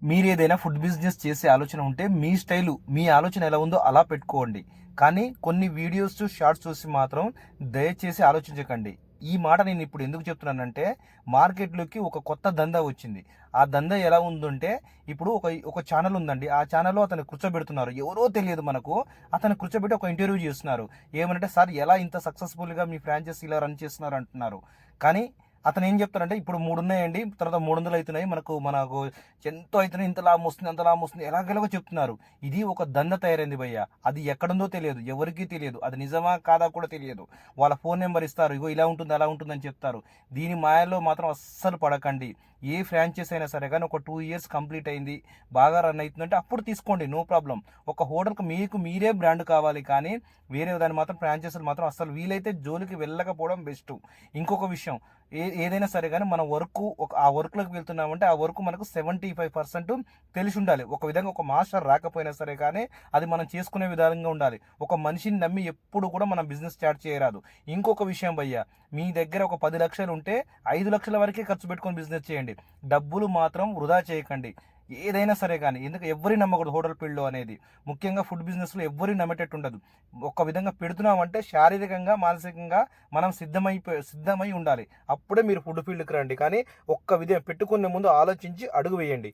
మీరు ఏదైనా food business చేసే ఆలోచన ఉంటే మీ స్టైలు మీ ఆలోచన ఎలా ఉందో అలా పెట్టుకోండి. కానీ కొన్ని వీడియోస్ షార్ట్స్ చూసి మాత్రం దయచేసి ఆలోచించకండి. ఈ మాట నేను ఇప్పుడు ఎందుకు చెప్తున్నానంటే మార్కెట్లోకి ఒక కొత్త దందా వచ్చింది. ఆ దందా ఎలా ఉందంటే ఇప్పుడు ఒక ఛానల్ ఉందండి. ఆ ఛానల్లో అతను కూర్చోబెడుతున్నారు. ఎవరో తెలియదు మనకు. అతను కూర్చోబెట్టి ఒక ఇంటర్వ్యూ చేస్తున్నారు. ఏమనంటే సార్ ఎలా ఇంత సక్సెస్ఫుల్గా మీ ఫ్రాంచైజీ ఇలా రన్ చేస్తున్నారు అంటున్నారు. కానీ అతను ఏం చెప్తారంటే ఇప్పుడు 3 ఉన్నాయండి. తర్వాత 300 అయితున్నాయి. మనకు ఎంతో అయితున్నాయి. ఇంత లాభం వస్తుంది, అంత లాభం వస్తుంది. ఎలాగెలాగో చెప్తున్నారు. ఇది ఒక దంద తయారైంది భయ్య. అది ఎక్కడుందో తెలియదు. ఎవరికీ తెలియదు. అది నిజమా కాదా కూడా తెలియదు. వాళ్ళ ఫోన్ నెంబర్ ఇస్తారు. ఇగో ఇలా ఉంటుంది, అలా ఉంటుందని చెప్తారు. దీని మాయలో మాత్రం అస్సలు పడకండి. ఏ ఫ్రాంచైజ్ అయినా సరే కానీ ఒక 2 ఇయర్స్ కంప్లీట్ అయింది, బాగా రన్ అవుతుందంటే అప్పుడు తీసుకోండి, నో ప్రాబ్లం. ఒక హోటల్కి మీకు మీరే బ్రాండ్ కావాలి, కానీ వేరే దాన్ని మాత్రం ఫ్రాంచైజీలు మాత్రం అస్సలు వీలైతే జోలికి వెళ్ళకపోవడం బెస్ట్. ఇంకొక విషయం, ఏదైనా సరే కానీ మన వర్క్ ఆ వర్క్లోకి వెళ్తున్నామంటే ఆ వర్క్ మనకు 75% తెలిసి ఉండాలి. ఒక విధంగా ఒక మాస్టర్ రాకపోయినా సరే కానీ అది మనం చేసుకునే విధానంగా ఉండాలి. ఒక మనిషిని నమ్మి ఎప్పుడు కూడా మనం బిజినెస్ స్టార్ట్ చేయరాదు. ఇంకొక విషయం భయ్య, మీ దగ్గర ఒక 10 లక్షలు ఉంటే 5 లక్షల వరకే ఖర్చు పెట్టుకొని బిజినెస్ చేయండి. డబ్బులు మాత్రం వృధా చేయకండి. ఏదైనా సరే కానీ, ఎందుకు ఎవరి నమ్మకూడదు హోటల్ ఫీల్డ్లో అనేది. ముఖ్యంగా ఫుడ్ బిజినెస్లో ఎవరి నమ్మేటట్టు ఉండదు. ఒక విధంగా పెడుతున్నామంటే శారీరకంగా మానసికంగా మనం సిద్ధమై ఉండాలి. అప్పుడే మీరు ఫుడ్ ఫీల్డ్కి రండి. కానీ ఒక్క విధంగా పెట్టుకునే ముందు ఆలోచించి అడుగు వేయండి.